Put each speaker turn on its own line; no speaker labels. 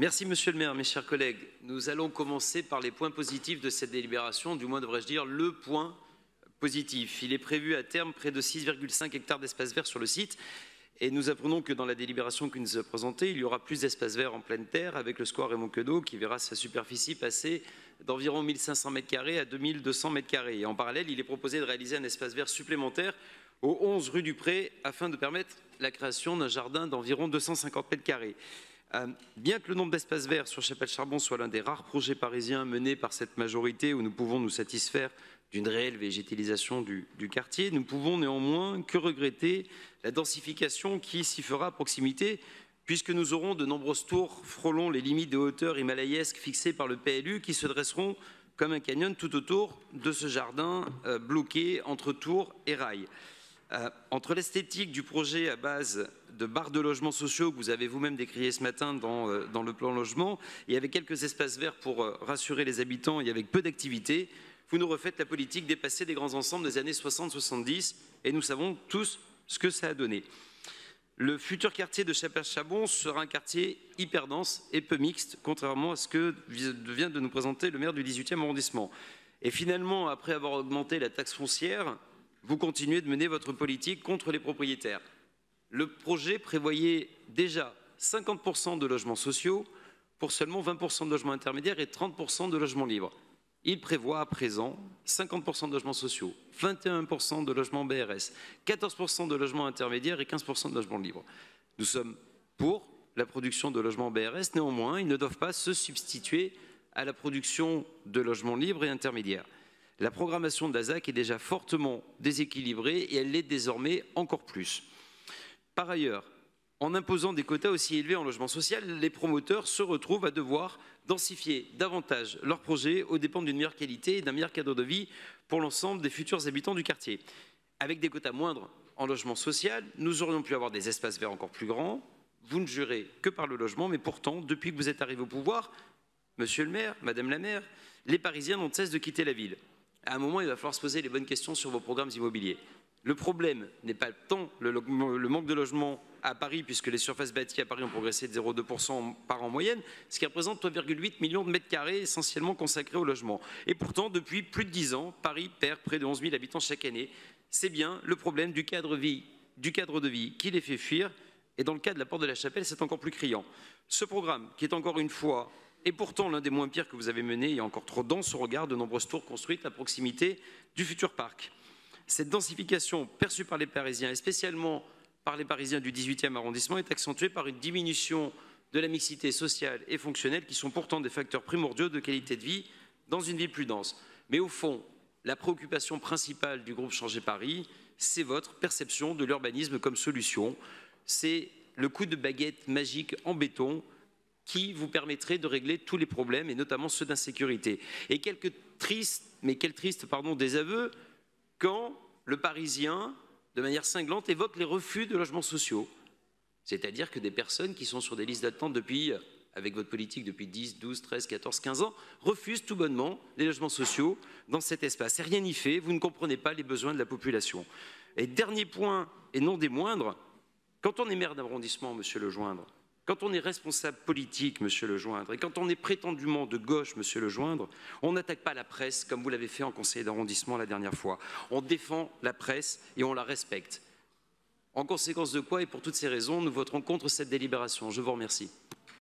Merci Monsieur le maire, mes chers collègues. Nous allons commencer par les points positifs de cette délibération, du moins devrais-je dire le point positif. Il est prévu à terme près de 6,5 hectares d'espace vert sur le site. Et nous apprenons que dans la délibération qui nous a présentée, il y aura plus d'espace vert en pleine terre avec le square Raymond Queneau qui verra sa superficie passer d'environ 1500 m² à 2200 m². Et en parallèle, il est proposé de réaliser un espace vert supplémentaire au 11 rue du Pré afin de permettre la création d'un jardin d'environ 250 m². Bien que le nombre d'espaces verts sur Chapelle-Charbon soit l'un des rares projets parisiens menés par cette majorité où nous pouvons nous satisfaire d'une réelle végétalisation du quartier, nous pouvons néanmoins que regretter la densification qui s'y fera à proximité, puisque nous aurons de nombreuses tours frôlant les limites de hauteur himalayesques fixées par le PLU qui se dresseront comme un canyon tout autour de ce jardin bloqué entre tours et rails. Entre l'esthétique du projet à base de barres de logements sociaux que vous avez vous-même décrié ce matin dans le plan logement et avec quelques espaces verts pour rassurer les habitants et avec peu d'activités, vous nous refaites la politique dépassée des grands ensembles des années 60-70 et nous savons tous ce que ça a donné. Le futur quartier de Chapelle-Charbon sera un quartier hyper dense et peu mixte, contrairement à ce que vient de nous présenter le maire du 18e arrondissement. Et finalement, après avoir augmenté la taxe foncière, vous continuez de mener votre politique contre les propriétaires. Le projet prévoyait déjà 50% de logements sociaux pour seulement 20% de logements intermédiaires et 30% de logements libres. Il prévoit à présent 50% de logements sociaux, 21% de logements BRS, 14% de logements intermédiaires et 15% de logements libres. Nous sommes pour la production de logements BRS, néanmoins, ils ne doivent pas se substituer à la production de logements libres et intermédiaires. La programmation de la ZAC est déjà fortement déséquilibrée et elle l'est désormais encore plus. Par ailleurs, en imposant des quotas aussi élevés en logement social, les promoteurs se retrouvent à devoir densifier davantage leurs projets aux dépens d'une meilleure qualité et d'un meilleur cadre de vie pour l'ensemble des futurs habitants du quartier. Avec des quotas moindres en logement social, nous aurions pu avoir des espaces verts encore plus grands. Vous ne jurez que par le logement, mais pourtant, depuis que vous êtes arrivé au pouvoir, monsieur le maire, madame la maire, les Parisiens n'ont de cesse de quitter la ville. À un moment, il va falloir se poser les bonnes questions sur vos programmes immobiliers. Le problème n'est pas tant le manque de logements à Paris, puisque les surfaces bâties à Paris ont progressé de 0,2% par an en moyenne, ce qui représente 3,8 millions de mètres carrés essentiellement consacrés au logement. Et pourtant, depuis plus de 10 ans, Paris perd près de 11 000 habitants chaque année. C'est bien le problème du cadre de vie qui les fait fuir. Et dans le cas de la Porte de la Chapelle, c'est encore plus criant. Ce programme, qui est encore une fois et pourtant l'un des moins pires que vous avez menés, est encore trop dense au regard de nombreuses tours construites à proximité du futur parc. Cette densification perçue par les Parisiens, et spécialement par les Parisiens du 18e arrondissement, est accentuée par une diminution de la mixité sociale et fonctionnelle, qui sont pourtant des facteurs primordiaux de qualité de vie dans une ville plus dense. Mais au fond, la préoccupation principale du groupe Changer Paris, c'est votre perception de l'urbanisme comme solution. C'est le coup de baguette magique en béton qui vous permettrait de régler tous les problèmes, et notamment ceux d'insécurité. Et quel triste désaveu quand le Parisien, de manière cinglante, évoque les refus de logements sociaux. C'est-à-dire que des personnes qui sont sur des listes d'attente avec votre politique depuis 10, 12, 13, 14, 15 ans, refusent tout bonnement les logements sociaux dans cet espace. Et rien n'y fait, vous ne comprenez pas les besoins de la population. Et dernier point, et non des moindres, quand on est maire d'arrondissement, monsieur Lejoindre, quand on est responsable politique, monsieur Lejoindre, et quand on est prétendument de gauche, monsieur Lejoindre, on n'attaque pas la presse comme vous l'avez fait en conseil d'arrondissement la dernière fois. On défend la presse et on la respecte. En conséquence de quoi, et pour toutes ces raisons, nous voterons contre cette délibération. Je vous remercie.